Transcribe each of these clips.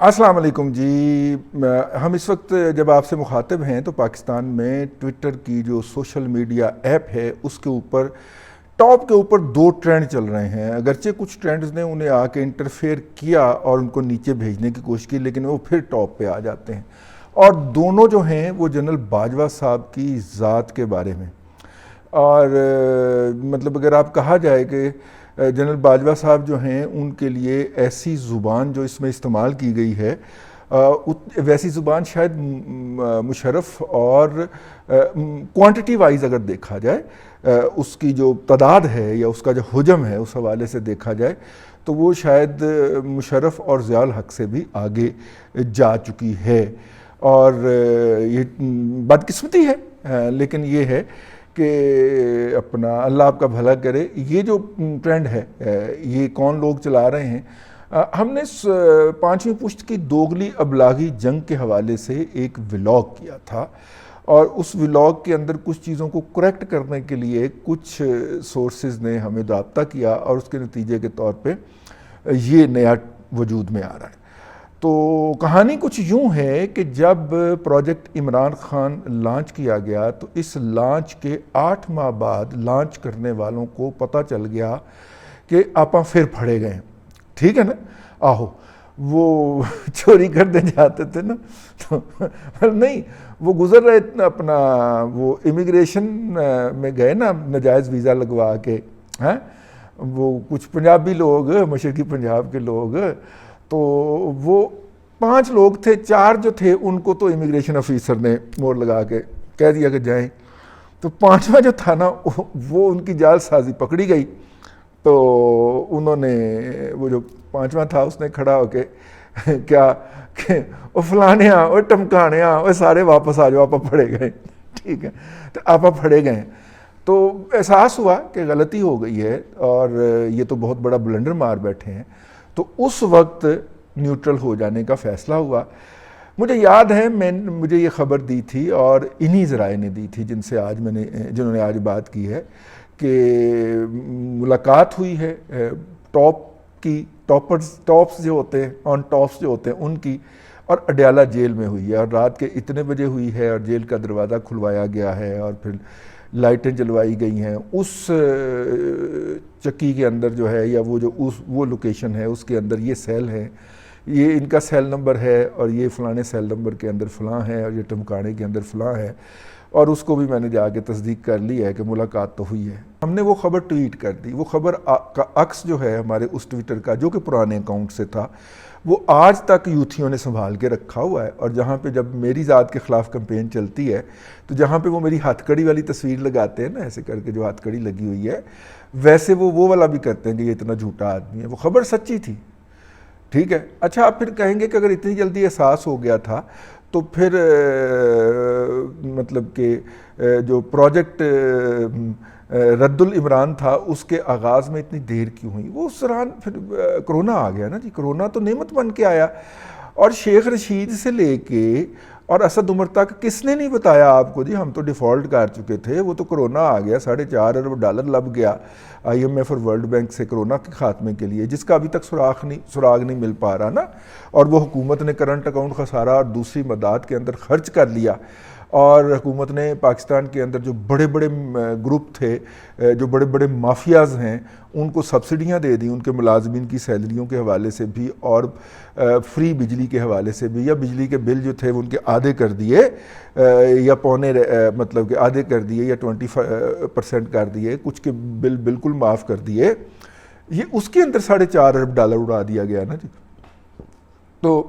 السلام علیکم جی، ہم اس وقت جب آپ سے مخاطب ہیں تو پاکستان میں ٹویٹر کی جو سوشل میڈیا ایپ ہے اس کے اوپر ٹاپ کے اوپر دو ٹرینڈ چل رہے ہیں۔ اگرچہ کچھ ٹرینڈز نے انہیں آ کے انٹرفیئر کیا اور ان کو نیچے بھیجنے کی کوشش کی، لیکن وہ پھر ٹاپ پہ آ جاتے ہیں، اور دونوں جو ہیں وہ جنرل باجوہ صاحب کی ذات کے بارے میں۔ اور مطلب اگر آپ کہا جائے کہ جنرل باجوہ صاحب جو ہیں ان کے لیے ایسی زبان جو اس میں استعمال کی گئی ہے، ویسی زبان شاید مشرف اور کوانٹٹی وائز اگر دیکھا جائے، اس کی جو تعداد ہے یا اس کا جو حجم ہے اس حوالے سے دیکھا جائے تو وہ شاید مشرف اور ضیاء الحق سے بھی آگے جا چکی ہے۔ اور یہ بدقسمتی ہے، لیکن یہ ہے کہ اپنا اللہ آپ کا بھلا کرے۔ یہ جو ٹرینڈ ہے یہ کون لوگ چلا رہے ہیں؟ ہم نے پانچویں پشت کی دوغلی ابلاغی جنگ کے حوالے سے ایک ولاگ کیا تھا، اور اس ولاگ کے اندر کچھ چیزوں کو کریکٹ کرنے کے لیے کچھ سورسز نے ہمیں رابطہ کیا، اور اس کے نتیجے کے طور پہ یہ نیا وجود میں آ رہا ہے۔ تو کہانی کچھ یوں ہے کہ جب پروجیکٹ عمران خان لانچ کیا گیا تو اس لانچ کے 8 ماہ بعد لانچ کرنے والوں کو پتہ چل گیا کہ آپاں پھر پھڑے گئے، ٹھیک ہے نا؟ آہو وہ چوری کرنے جاتے تھے نا، تو نہیں وہ گزر رہے تھے اپنا، وہ امیگریشن میں گئے نا ناجائز ویزا لگوا کے، ہیں وہ کچھ پنجابی لوگ، مشرقی پنجاب کے لوگ، تو وہ 5 لوگ تھے، 4 جو تھے ان کو تو امیگریشن آفیسر نے مور لگا کے کہہ دیا کہ جائیں، تو 5واں جو تھا نا وہ ان کی جال سازی پکڑی گئی، تو انہوں نے وہ جو 5واں تھا اس نے کھڑا ہو کے کیا کہ او فلانیاں او ٹمکانیاں او سارے واپس آ جاؤ، آپا پھڑے گئے، ٹھیک ہے، تو آپا پھڑے گئے۔ تو احساس ہوا کہ غلطی ہو گئی ہے اور یہ تو بہت بڑا بلنڈر مار بیٹھے ہیں، تو اس وقت نیوٹرل ہو جانے کا فیصلہ ہوا۔ مجھے یاد ہے مجھے یہ خبر دی تھی اور انہی ذرائع نے دی تھی جنہوں نے آج بات کی ہے کہ ملاقات ہوئی ہے ٹاپس جو ہوتے ہیں، آن ٹاپس جو ہوتے ہیں ان کی، اور اڈیالہ جیل میں ہوئی ہے، اور رات کے اتنے بجے ہوئی ہے، اور جیل کا دروازہ کھلوایا گیا ہے اور پھر لائٹیں جلوائی گئی ہیں اس چکی کے اندر جو ہے، یا وہ لوکیشن ہے اس کے اندر یہ سیل ہے، یہ ان کا سیل نمبر ہے، اور یہ فلانے سیل نمبر کے اندر فلاں ہے، اور یہ ٹمکانے کے اندر فلاں ہے، اور اس کو بھی میں نے جا کے تصدیق کر لی ہے کہ ملاقات تو ہوئی ہے۔ ہم نے وہ خبر ٹویٹ کر دی، وہ خبر کا عکس جو ہے ہمارے اس ٹویٹر کا جو کہ پرانے اکاؤنٹ سے تھا، وہ آج تک یوتھیوں نے سنبھال کے رکھا ہوا ہے، اور جہاں پہ جب میری ذات کے خلاف کمپین چلتی ہے تو جہاں پہ وہ میری ہتھ کڑی والی تصویر لگاتے ہیں نا، ایسے کر کے جو ہتھ کڑی لگی ہوئی ہے، ویسے وہ والا بھی کرتے ہیں کہ یہ اتنا جھوٹا آدمی ہے۔ وہ خبر سچی تھی، ٹھیک ہے۔ اچھا آپ پھر کہیں گے کہ اگر اتنی جلدی احساس ہو گیا تھا تو پھر مطلب کہ جو پروجیکٹ رد العمران تھا اس کے آغاز میں اتنی دیر کیوں ہوئی؟ وہ اس دوران پھر کرونا آ گیا نا جی، کرونا تو نعمت بن کے آیا، اور شیخ رشید سے لے کے اور اسد عمر تک کس نے نہیں بتایا آپ کو؟ جی ہم تو ڈیفالٹ کر چکے تھے، وہ تو کرونا آ گیا، $4.5 ارب لب گیا IMF اور ورلڈ بینک سے کرونا کے خاتمے کے لیے، جس کا ابھی تک سراغ نہیں مل پا رہا نا، اور وہ حکومت نے کرنٹ اکاؤنٹ خسارہ اور دوسری مداد کے اندر خرچ کر لیا، اور حکومت نے پاکستان کے اندر جو بڑے بڑے گروپ تھے، جو بڑے بڑے مافیاز ہیں، ان کو سبسڈیاں دے دیں، ان کے ملازمین کی سیلریوں کے حوالے سے بھی، اور فری بجلی کے حوالے سے بھی، یا بجلی کے بل جو تھے وہ ان کے آدھے کر دیے، یا مطلب کہ آدھے کر دیے، یا 20% کر دیے، کچھ کے بل بالکل معاف کر دیے۔ یہ اس کے اندر $4.5 ارب اڑا دیا گیا نا جی۔ تو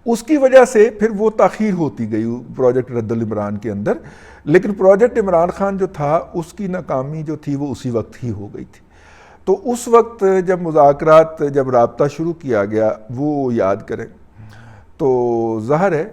اس کی وجہ سے پھر وہ تاخیر ہوتی گئی پروجیکٹ رد العمران کے اندر، لیکن پروجیکٹ عمران خان جو تھا اس کی ناکامی جو تھی وہ اسی وقت ہی ہو گئی تھی۔ تو اس وقت جب مذاکرات، جب رابطہ شروع کیا گیا، وہ یاد کریں تو ظاہر ہے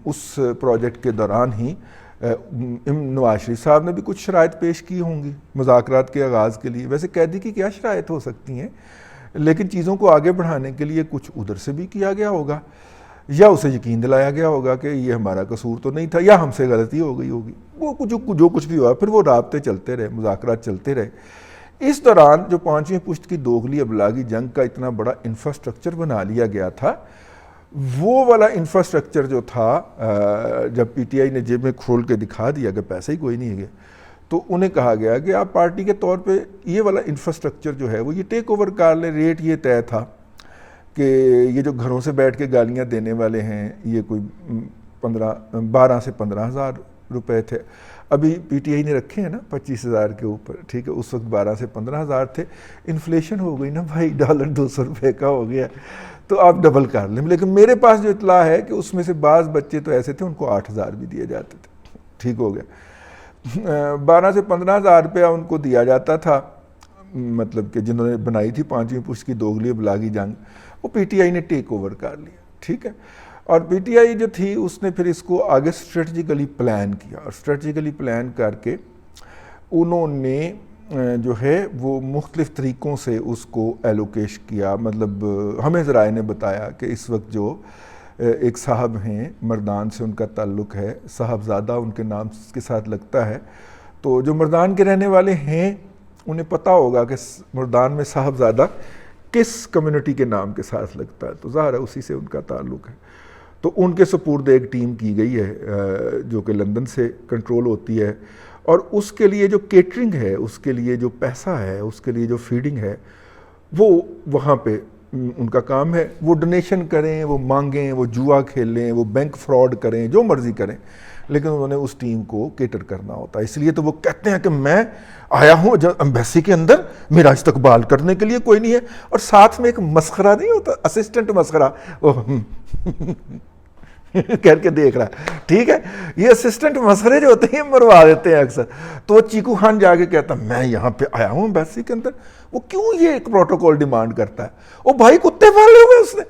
اس پروجیکٹ کے دوران ہی نواز شریف صاحب نے بھی کچھ شرائط پیش کی ہوں گی مذاکرات کے آغاز کے لیے۔ ویسے قیدی کی کیا شرائط ہو سکتی ہیں، لیکن چیزوں کو آگے بڑھانے کے لیے کچھ ادھر سے بھی کیا گیا ہوگا، یا اسے یقین دلایا گیا ہوگا کہ یہ ہمارا قصور تو نہیں تھا، یا ہم سے غلطی ہو گئی ہوگی، وہ جو کچھ بھی ہوا، پھر وہ رابطے چلتے رہے، مذاکرات چلتے رہے۔ اس دوران جو پانچویں پشت کی دوغلی ابلاغی جنگ کا اتنا بڑا انفراسٹرکچر بنا لیا گیا تھا، وہ والا انفراسٹرکچر جو تھا جب پی ٹی آئی نے جیب میں کھول کے دکھا دیا کہ پیسے ہی کوئی نہیں ہے، تو انہیں کہا گیا کہ آپ پارٹی کے طور پہ یہ والا انفراسٹرکچر جو ہے وہ یہ ٹیک اوور کر لیں۔ ریٹ یہ طے تھا کہ یہ جو گھروں سے بیٹھ کے گالیاں دینے والے ہیں یہ کوئی 12 سے 15 ہزار روپے تھے، ابھی پی ٹی آئی نے رکھے ہیں نا 25,000 کے اوپر، ٹھیک ہے، اس وقت 12 سے 15 ہزار تھے، انفلیشن ہو گئی نا بھائی، ڈالر 200 روپے کا ہو گیا، تو آپ ڈبل کر لیں۔ لیکن میرے پاس جو اطلاع ہے کہ اس میں سے بعض بچے تو ایسے تھے ان کو 8,000 بھی دیے جاتے تھے، ٹھیک ہو گیا، 12 سے 15 ہزار روپیہ ان کو دیا جاتا تھا، مطلب کہ جنہوں نے بنائی تھی پانچویں پشت کی دوغلی ابلاغی جنگ، وہ پی ٹی آئی نے ٹیک اوور کر لیا، ٹھیک ہے۔ اور پی ٹی آئی جو تھی اس نے پھر اس کو آگے اسٹریٹجیکلی پلان کیا، اور اسٹریٹجیکلی پلان کر کے انہوں نے جو ہے وہ مختلف طریقوں سے اس کو ایلوکیش کیا۔ مطلب ہمیں ذرائع نے بتایا کہ اس وقت جو ایک صاحب ہیں مردان سے ان کا تعلق ہے، صاحبزادہ ان کے نام کے ساتھ لگتا ہے، تو جو مردان کے رہنے والے ہیں انہیں پتہ ہوگا کہ مردان میں صاحبزادہ کس کمیونٹی کے نام کے ساتھ لگتا ہے، تو ظاہر ہے اسی سے ان کا تعلق ہے۔ تو ان کے سپرد ایک ٹیم کی گئی ہے جو کہ لندن سے کنٹرول ہوتی ہے، اور اس کے لیے جو کیٹرنگ ہے، اس کے لیے جو پیسہ ہے، اس کے لیے جو فیڈنگ ہے، وہ وہاں پہ ان کا کام ہے۔ وہ ڈونیشن کریں، وہ مانگیں، وہ جوا کھیلیں، وہ بینک فراڈ کریں، جو مرضی کریں، لیکن انہوں نے اس ٹیم کو کیٹر کرنا ہوتا ہے۔ اس لیے تو وہ کہتے ہیں کہ میں آیا ہوں ایمبیسی کے اندر، میرا استقبال کرنے کے لیے کوئی نہیں ہے، اور ساتھ میں ایک مسخرہ نہیں ہوتا، اسسٹنٹ مسخرہ کر کے دیکھ رہا ہے، ٹھیک ہے، یہ اسسٹنٹ مسخرے جو ہوتے ہیں مروا دیتے ہیں اکثر۔ تو وہ چیکو خان جا کے کہتا میں یہاں پہ آیا ہوں ایمبیسی کے اندر، وہ کیوں یہ ایک پروٹوکول ڈیمانڈ کرتا ہے؟ وہ بھائی کتے پالے ہوئے اس نے،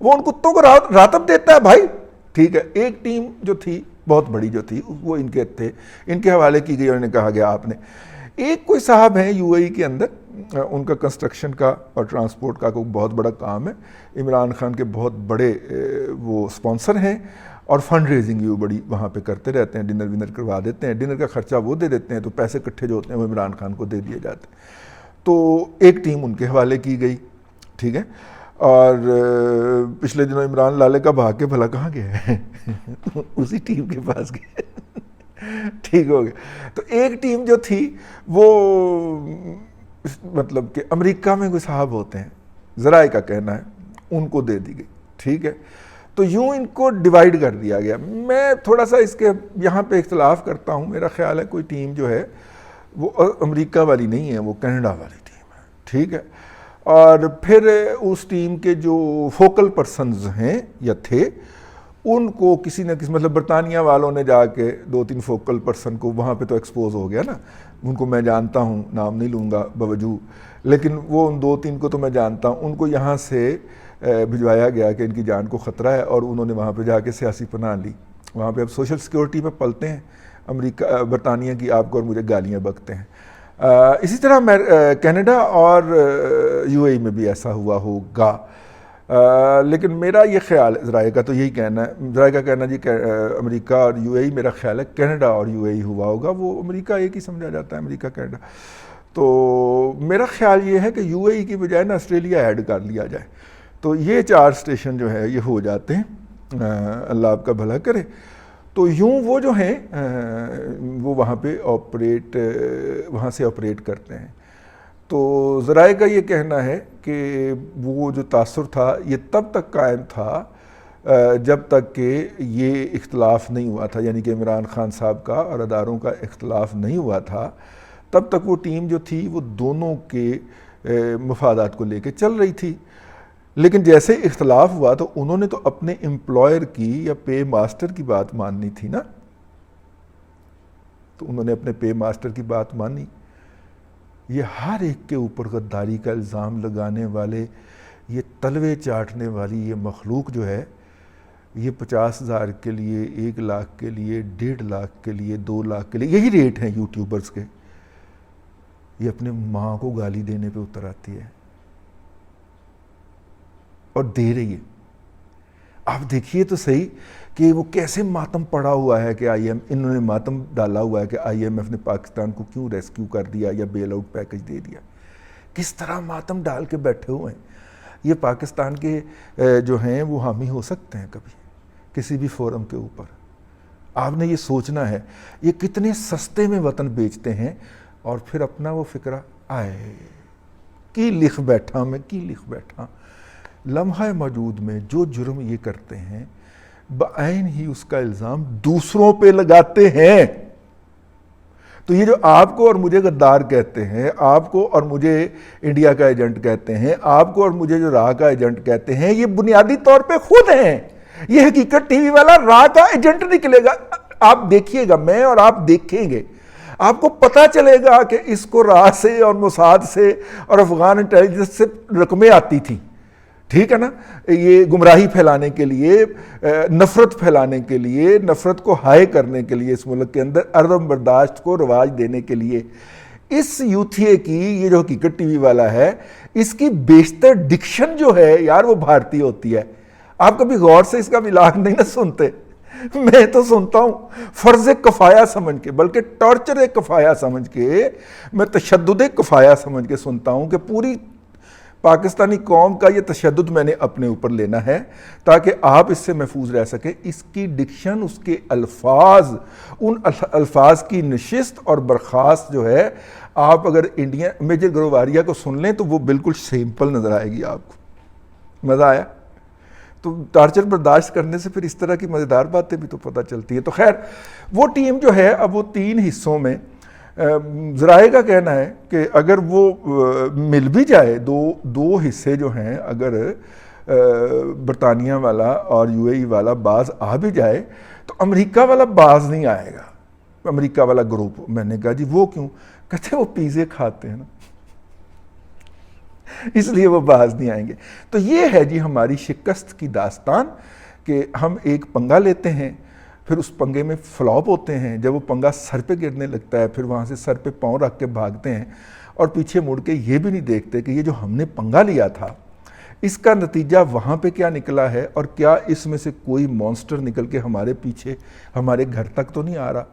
وہ ان کتوں کو راتب دیتا ہے بھائی، ٹھیک ہے۔ ایک ٹیم جو تھی بہت بڑی جو تھی وہ ان کے تھے، ان کے حوالے کی گئی، انہوں نے کہا گیا آپ نے ایک کوئی صاحب ہیں یو اے ای کے اندر، ان کا کنسٹرکشن کا اور ٹرانسپورٹ کا کوئی بہت بڑا کام ہے، عمران خان کے بہت بڑے وہ سپانسر ہیں، اور فنڈ ریزنگ بھی وہ بڑی وہاں پہ کرتے رہتے ہیں، ڈنر ونر کروا دیتے ہیں، ڈنر کا خرچہ وہ دے دیتے ہیں، تو پیسے اکٹھے جو ہوتے ہیں وہ عمران خان کو دے دیے جاتے ہیں۔ تو ایک ٹیم ان کے حوالے کی گئی، ٹھیک ہے، اور پچھلے دنوں عمران لالے کا بھاگ کے بھلا کہاں گیا ہے اسی ٹیم کے پاس گیا، ٹھیک ہو گیا۔ تو ایک ٹیم جو تھی وہ مطلب کہ امریکہ میں کوئی صاحب ہوتے ہیں، ذرائع کا کہنا ہے، ان کو دے دی گئی، ٹھیک ہے۔ تو یوں ان کو ڈیوائیڈ کر دیا گیا۔ میں تھوڑا سا اس کے یہاں پہ اختلاف کرتا ہوں، میرا خیال ہے کوئی ٹیم جو ہے وہ امریکہ والی نہیں ہے، وہ کینیڈا والی ٹیم ہے، ٹھیک ہے۔ اور پھر اس ٹیم کے جو فوکل پرسنز ہیں یا تھے، ان کو کسی نہ کسی مطلب برطانیہ والوں نے جا کے 2-3 فوکل پرسن کو وہاں پہ تو ایکسپوز ہو گیا نا، ان کو میں جانتا ہوں، نام نہیں لوں گا باوجود، لیکن وہ ان 2-3 کو تو میں جانتا ہوں، ان کو یہاں سے بھجوایا گیا کہ ان کی جان کو خطرہ ہے، اور انہوں نے وہاں پہ جا کے سیاسی پناہ لی۔ وہاں پہ اب سوشل سیکیورٹی پہ پلتے ہیں امریکہ برطانیہ کی، آپ کو اور مجھے گالیاں بکتے ہیں۔ اسی طرح کینیڈا اور یو اے ای میں بھی ایسا ہوا ہوگا، لیکن میرا یہ خیال ہے، ذرائع کا تو یہی کہنا ہے، ذرائع کا کہنا جی کہ امریکہ اور یو اے ای، میرا خیال ہے کینیڈا اور یو اے ای ہوا ہوگا، وہ امریکہ ایک ہی سمجھا جاتا ہے، امریکہ کینیڈا۔ تو میرا خیال یہ ہے کہ یو اے ای کی بجائے نا آسٹریلیا ایڈ کر لیا جائے، تو یہ 4 اسٹیشن جو ہے یہ ہو جاتے ہیں، اللہ آپ کا بھلا کرے۔ تو یوں وہ جو ہیں وہ وہاں پہ وہاں سے آپریٹ کرتے ہیں۔ تو ذرائع کا یہ کہنا ہے کہ وہ جو تاثر تھا یہ تب تک قائم تھا جب تک کہ یہ اختلاف نہیں ہوا تھا، یعنی کہ عمران خان صاحب کا اور اداروں کا اختلاف نہیں ہوا تھا، تب تک وہ ٹیم جو تھی وہ دونوں کے مفادات کو لے کے چل رہی تھی۔ لیکن جیسے اختلاف ہوا تو انہوں نے تو اپنے امپلائر کی یا پے ماسٹر کی بات ماننی تھی نا، تو انہوں نے اپنے پے ماسٹر کی بات مانی۔ یہ ہر ایک کے اوپر غداری کا الزام لگانے والے، یہ تلوے چاٹنے والی یہ مخلوق جو ہے، یہ 50,000 کے لیے، 1 لاکھ کے لیے، 1.5 لاکھ کے لیے، 2 لاکھ کے لیے، یہی ریٹ ہیں یوٹیوبرز کے، یہ اپنے ماں کو گالی دینے پہ اتر آتی ہے اور دے رہی ہے۔ آپ دیکھیے تو صحیح کہ وہ کیسے ماتم پڑا ہوا ہے کہ انہوں نے ماتم ڈالا ہوا ہے کہ آئی ایم ایف نے پاکستان کو کیوں ریسکیو کر دیا یا بیل آؤٹ پیکج دے دیا. کس طرح ماتم ڈال کے بیٹھے ہوئے ہیں. یہ پاکستان کے جو ہیں وہ حامی ہو سکتے ہیں کبھی کسی بھی فورم کے اوپر؟ آپ نے یہ سوچنا ہے. یہ کتنے سستے میں وطن بیچتے ہیں اور پھر اپنا وہ فکرہ آئے کی لکھ بیٹھا میں کی لکھ بیٹھا. لمحہ موجود میں جو جرم یہ کرتے ہیں بعین ہی اس کا الزام دوسروں پہ لگاتے ہیں. تو یہ جو آپ کو اور مجھے غدار کہتے ہیں، آپ کو اور مجھے انڈیا کا ایجنٹ کہتے ہیں، آپ کو اور مجھے جو راہ کا ایجنٹ کہتے ہیں، یہ بنیادی طور پہ خود ہیں. یہ حقیقت ٹی وی والا راہ کا ایجنٹ نکلے گا. آپ دیکھیے گا، میں اور آپ دیکھیں گے، آپ کو پتہ چلے گا کہ اس کو راہ سے اور موساد سے اور افغان انٹیلیجنس سے رقمیں آتی تھیں. ٹھیک ہے نا؟ یہ گمراہی پھیلانے کے لیے، نفرت پھیلانے کے لیے، نفرت کو ہائے کرنے کے لیے، اس ملک کے اندر عدم برداشت کو رواج دینے کے لیے. اس یوتھیے کی یہ جو حقیقت ٹی وی والا ہے، اس کی بیشتر ڈکشن جو ہے یار وہ بھارتی ہوتی ہے. آپ کبھی غور سے اس کا ملاق نہیں نہ سنتے. میں تو سنتا ہوں فرض کفایہ سمجھ کے، بلکہ ٹارچر کفایہ سمجھ کے، میں تشدد کفایہ سمجھ کے سنتا ہوں کہ پوری پاکستانی قوم کا یہ تشدد میں نے اپنے اوپر لینا ہے تاکہ آپ اس سے محفوظ رہ سکیں. اس کی ڈکشن، اس کے الفاظ، ان الفاظ کی نشست اور برخاست جو ہے، آپ اگر انڈیا میجر گروواریہ کو سن لیں تو وہ بالکل سمپل نظر آئے گی آپ کو. مزہ آیا؟ تو ٹارچر برداشت کرنے سے پھر اس طرح کی مزیدار باتیں بھی تو پتہ چلتی ہیں. تو خیر وہ ٹیم جو ہے اب وہ 3 حصوں میں، ذرائع کا کہنا ہے کہ اگر وہ مل بھی جائے، دو حصے جو ہیں، اگر برطانیہ والا اور یو اے ای والا باز آ بھی جائے تو امریکہ والا باز نہیں آئے گا. امریکہ والا گروپ. میں نے کہا جی وہ کیوں؟ کہتے وہ پیزے کھاتے ہیں نا، اس لیے وہ باز نہیں آئیں گے. تو یہ ہے جی ہماری شکست کی داستان کہ ہم ایک پنگا لیتے ہیں، پھر اس پنگے میں فلاپ ہوتے ہیں. جب وہ پنگا سر پہ گرنے لگتا ہے، پھر وہاں سے سر پہ پاؤں رکھ کے بھاگتے ہیں اور پیچھے مڑ کے یہ بھی نہیں دیکھتے کہ یہ جو ہم نے پنگا لیا تھا اس کا نتیجہ وہاں پہ کیا نکلا ہے، اور کیا اس میں سے کوئی مونسٹر نکل کے ہمارے پیچھے ہمارے گھر تک تو نہیں آ رہا.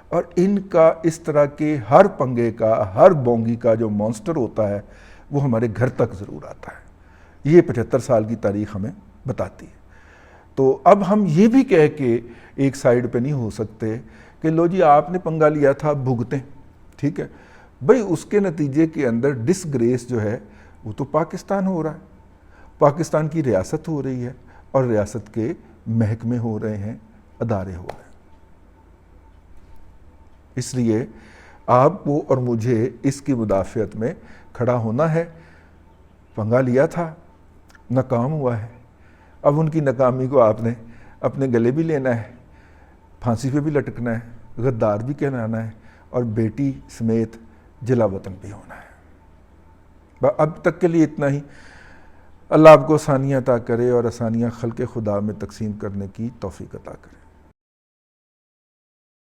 اور ان کا اس طرح کے ہر پنگے کا، ہر بونگی کا جو مونسٹر ہوتا ہے وہ ہمارے گھر تک ضرور آتا ہے. یہ 75 سال کی تاریخ ہمیں بتاتی ہے. تو اب ہم یہ بھی کہہ کے ایک سائیڈ پہ نہیں ہو سکتے کہ لو جی آپ نے پنگا لیا تھا، بھگتیں. ٹھیک ہے بھئی، اس کے نتیجے کے اندر ڈس گریس جو ہے وہ تو پاکستان ہو رہا ہے، پاکستان کی ریاست ہو رہی ہے، اور ریاست کے محکمے ہو رہے ہیں، ادارے ہو رہے ہیں. اس لیے آپ کو اور مجھے اس کی مدافعت میں کھڑا ہونا ہے. پنگا لیا تھا، ناکام ہوا ہے. اب ان کی ناکامی کو آپ نے اپنے گلے بھی لینا ہے، پھانسی پہ بھی لٹکنا ہے، غدار بھی کہلانا ہے، اور بیٹی سمیت جلا وطن بھی ہونا ہے. اب تک کے لیے اتنا ہی. اللہ آپ کو آسانیاں عطا کرے اور آسانیاں خلق خدا میں تقسیم کرنے کی توفیق عطا کرے.